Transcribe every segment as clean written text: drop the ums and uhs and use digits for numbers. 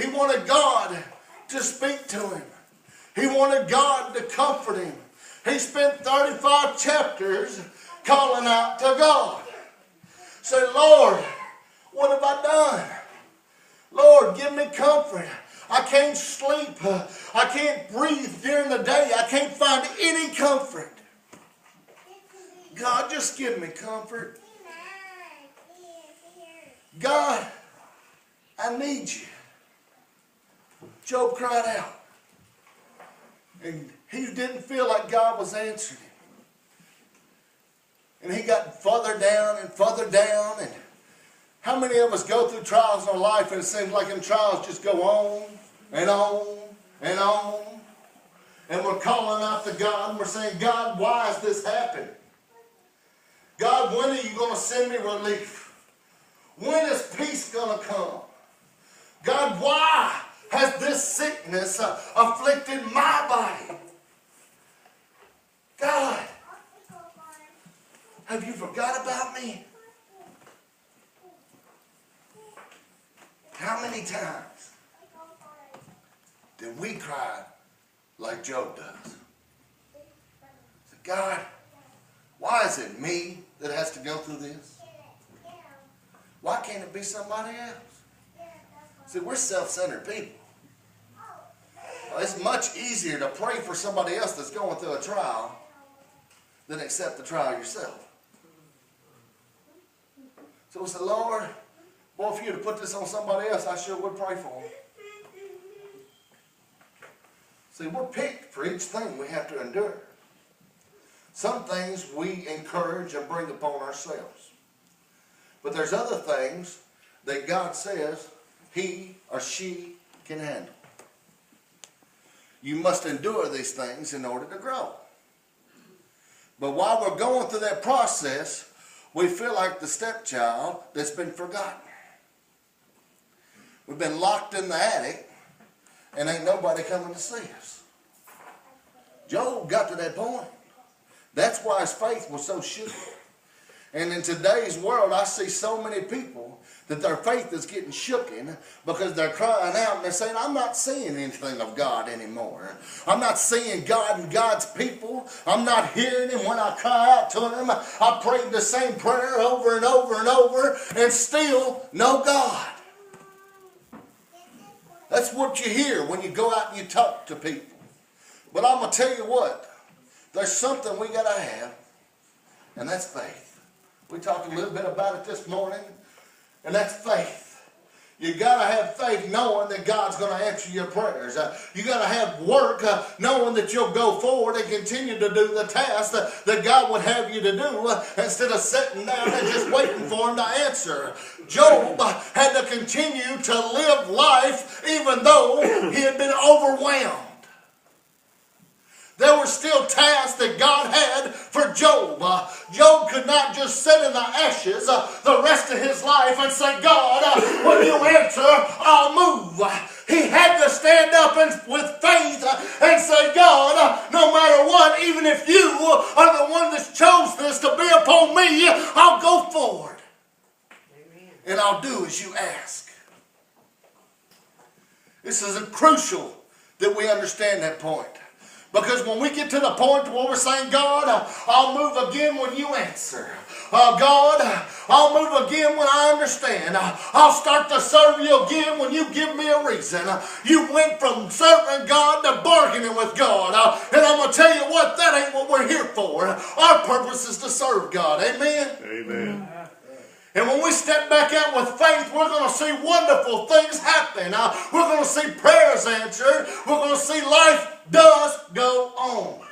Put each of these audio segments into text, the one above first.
He wanted God to speak to him. He wanted God to comfort him. He spent 35 chapters calling out to God. Say, Lord, what have I done? Lord, give me comfort. I can't sleep. I can't breathe during the day. I can't find any comfort. God, just give me comfort. God, I need you. Job cried out. And he didn't feel like God was answering him. And he got further down and further down. And how many of us go through trials in our life and it seems like them trials just go on and on and on? And we're calling out to God and we're saying, God, why has this happened? God, when are you going to send me relief? When is peace going to come? God, why has this sickness afflicted my body? God, have you forgot about me? How many times did we cry like Job does? God, why is it me that has to go through this? Why can't it be somebody else? See, we're self-centered people. Well, it's much easier to pray for somebody else that's going through a trial than accept the trial yourself. So we say, Lord, boy, if you had put this on somebody else, I sure would pray for them. See, we're picked for each thing we have to endure. Some things we encourage and bring upon ourselves. But there's other things that God says he or she can handle. You must endure these things in order to grow. But while we're going through that process, we feel like the stepchild that's been forgotten. We've been locked in the attic and ain't nobody coming to see us. Job got to that point. That's why his faith was so shaken. And in today's world, I see so many people that their faith is getting shooken because they're crying out and they're saying, I'm not seeing anything of God anymore. I'm not seeing God and God's people. I'm not hearing him when I cry out to him. I prayed the same prayer over and over and over and still no God. That's what you hear when you go out and you talk to people. But I'm going to tell you what, there's something we got to have, and that's faith. We talked a little bit about it this morning, and that's faith. You got to have faith knowing that God's going to answer your prayers. You got to have work knowing that you'll go forward and continue to do the task that God would have you to do instead of sitting down and just waiting for him to answer. Job had to continue to live life even though he had been overwhelmed. There were still tasks that God had for Job. Job could not just sit in the ashes the rest of his life and say, God, when you answer, I'll move. He had to stand up with faith and say, God, no matter what, even if you are the one that chose this to be upon me, I'll go forward. Amen. And I'll do as you ask. This is crucial that we understand that point. Because when we get to the point where we're saying, God, I'll move again when you answer. God, I'll move again when I understand. I'll start to serve you again when you give me a reason. You went from serving God to bargaining with God. And I'm going to tell you what, that ain't what we're here for. Our purpose is to serve God. Amen? Amen. And when we step back out with faith, we're going to see wonderful things happen. We're going to see prayers answered. We're going to see life does go on.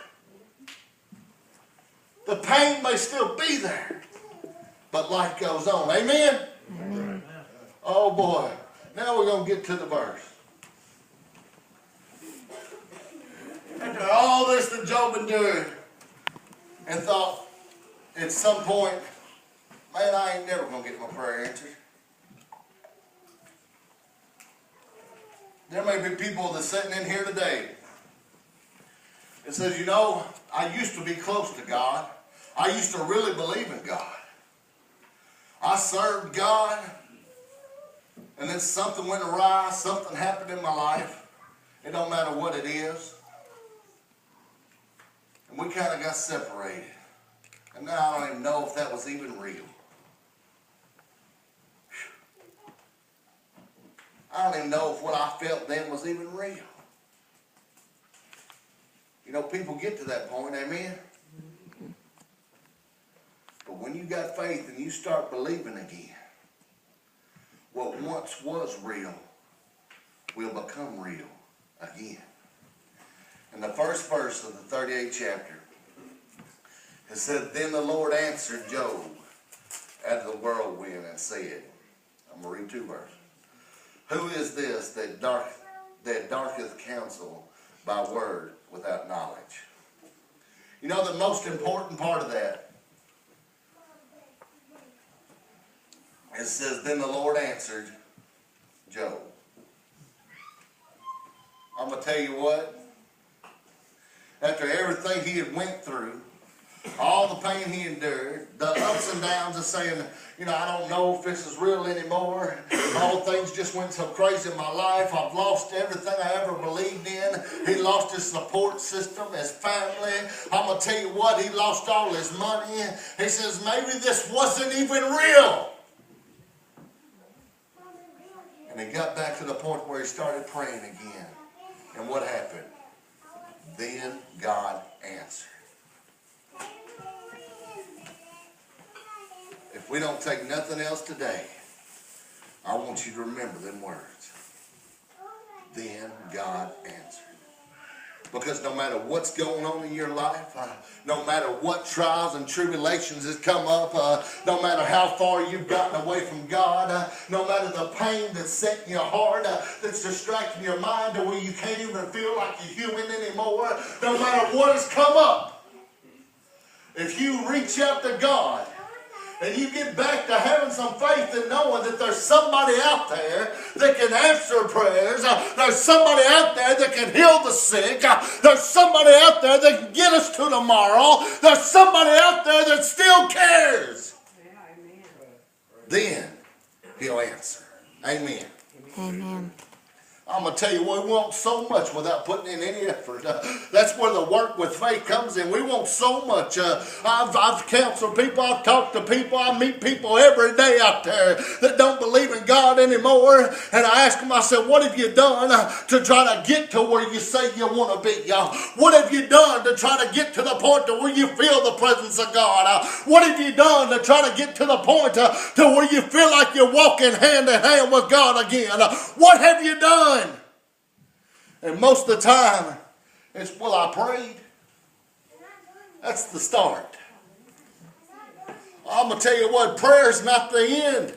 The pain may still be there, but life goes on. Amen? Amen. Oh boy. Now we're going to get to the verse. After all this that Job endured and thought at some point, man, I ain't never going to get my prayer answered. There may be people that's sitting in here today. It says, you know, I used to be close to God. I used to really believe in God. I served God. and then something went awry, something happened in my life. It don't matter what it is. And we kind of got separated. And now I don't even know if that was even real. I don't even know if what I felt then was even real. You know, people get to that point, amen? But when you got faith and you start believing again, what once was real will become real again. In the first verse of the 38th chapter, it said, "Then the Lord answered Job out of the whirlwind and said," I'm going to read 2 verses. "Who is this that darketh counsel by word without knowledge?" You know, the most important part of that, it says, "Then the Lord answered Job." I'm going to tell you what, after everything he had went through, all the pain he endured, the ups and downs of saying, you know, I don't know if this is real anymore. All things just went so crazy in my life. I've lost everything I ever believed in. He lost his support system, his family. I'm going to tell you what, he lost all his money. He says, maybe this wasn't even real. And he got back to the point where he started praying again. And what happened? Then God answered. If we don't take nothing else today, I want you to remember them words. Then God answered. Because no matter what's going on in your life, no matter what trials and tribulations has come up, no matter how far you've gotten away from God, no matter the pain that's set in your heart, that's distracting your mind to where you can't even feel like you're human anymore, no matter what has come up, if you reach out to God, and you get back to having some faith and knowing that there's somebody out there that can answer prayers. There's somebody out there that can heal the sick. There's somebody out there that can get us to tomorrow. There's somebody out there that still cares. Yeah, amen. Then he'll answer. Amen. Amen. I'm going to tell you, we want so much without putting in any effort. That's where the work with faith comes in. We want so much. I've counseled people. I've talked to people. I meet people every day out there that don't believe in God anymore. And I ask them, I said, what have you done to try to get to where you say you want to be? What have you done to try to get to the point to where you feel the presence of God? What have you done to try to get to the point to where you feel like you're walking hand in hand with God again? What have you done? And most of the time, it's, well, I prayed. That's the start. I'm going to tell you what, prayer's not the end.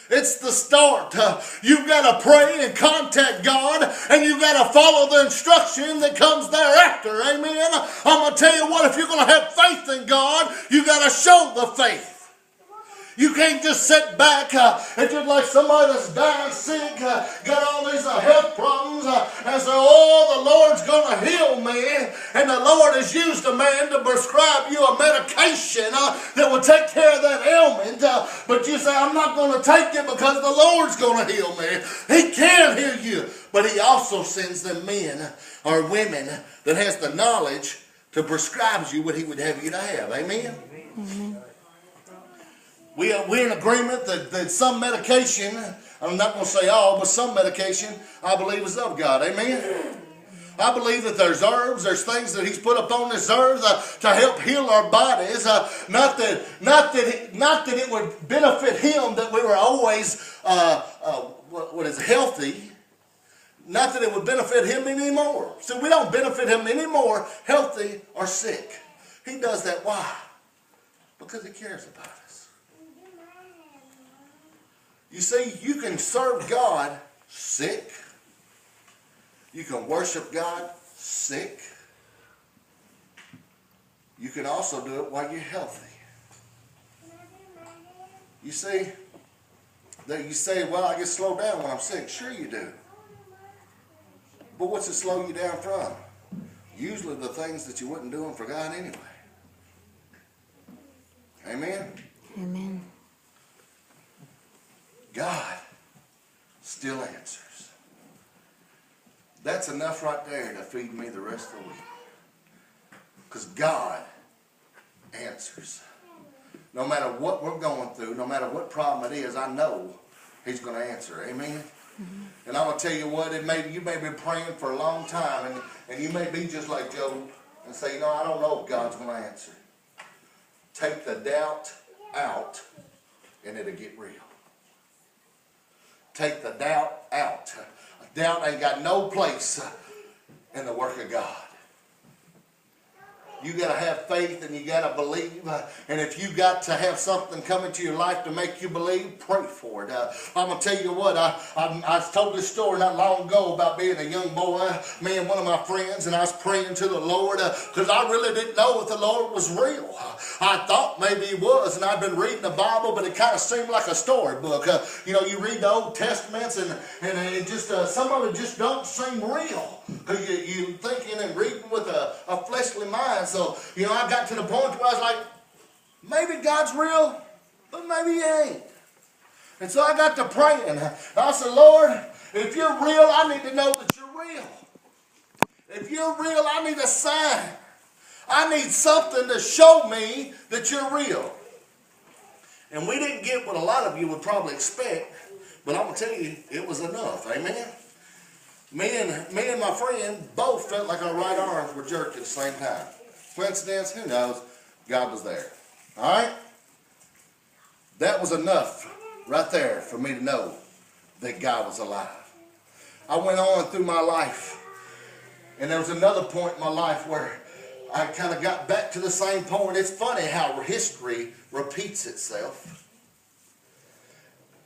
It's the start. You've got to pray and contact God, and you've got to follow the instruction that comes thereafter. Amen? I'm going to tell you what, if you're going to have faith in God, you've got to show the faith. You can't just sit back and just like somebody that's dying sick, got all these health problems, and say, oh, the Lord's going to heal me. And the Lord has used a man to prescribe you a medication that will take care of that ailment. But you say, I'm not going to take it because the Lord's going to heal me. He can heal you. But he also sends them men or women that has the knowledge to prescribe you what he would have you to have. Amen? Amen. We're in agreement that some medication, I'm not going to say all, but some medication, I believe is of God. Amen? I believe that there's herbs, there's things that he's put upon this earth to help heal our bodies. Not that it would benefit him that we were always healthy. Not that it would benefit him anymore. So we don't benefit him anymore, healthy or sick. He does that. Why? Because he cares about us. You see, you can serve God sick. You can worship God sick. You can also do it while you're healthy. You see, that you say, well, I get slowed down when I'm sick. Sure you do. But what's it slow you down from? Usually the things that you wouldn't do them for God anyway. Amen? Amen. God still answers. That's enough right there to feed me the rest of the week. Because God answers. No matter what we're going through, no matter what problem it is, I know He's going to answer. Amen? Mm-hmm. And I'm going to tell you what, you may be praying for a long time, and you may be just like Job and say, I don't know if God's going to answer. Take the doubt out, and it'll get real. Take the doubt out. Doubt ain't got no place in the work of God. You got to have faith and you got to believe. And if you got to have something come into your life to make you believe, pray for it. I'm going to tell you what, I told this story not long ago about being a young boy, me and one of my friends, and I was praying to the Lord because I really didn't know if the Lord was real. I thought maybe He was, and I'd been reading the Bible, but it kind of seemed like a storybook. You read the Old Testaments, and it just some of it just don't seem real. Because you're thinking and reading with a fleshly mind. So, I got to the point where I was like, maybe God's real, but maybe He ain't. And so I got to praying. I said, Lord, if you're real, I need to know that you're real. If you're real, I need a sign. I need something to show me that you're real. And we didn't get what a lot of you would probably expect, but I'm going to tell you, it was enough. Amen? Me and my friend both felt like our right arms were jerked at the same time. Coincidence? Who knows? God was there. All right? That was enough right there for me to know that God was alive. I went on through my life, and there was another point in my life where I kind of got back to the same point. It's funny how history repeats itself.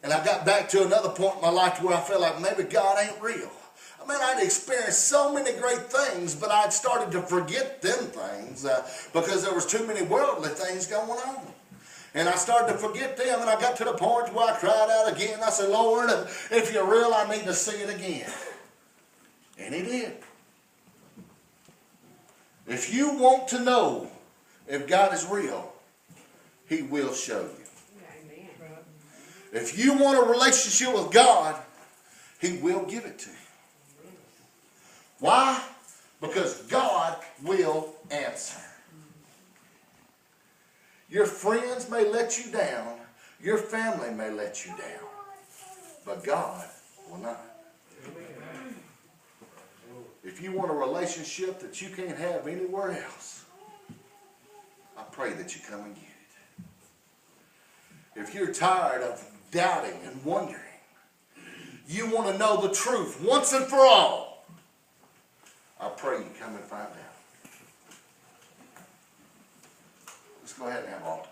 And I got back to another point in my life where I felt like maybe God ain't real. I'd experienced so many great things, but I'd started to forget them things because there was too many worldly things going on. And I started to forget them, and I got to the point where I cried out again. I said, Lord, if you're real, I need to see it again. And He did. If you want to know if God is real, He will show you. Amen. If you want a relationship with God, He will give it to you. Why? Because God will answer. Your friends may let you down. Your family may let you down. But God will not. If you want a relationship that you can't have anywhere else, I pray that you come and get it. If you're tired of doubting and wondering, you want to know the truth once and for all, I pray you come and find out. Let's go ahead and have altar.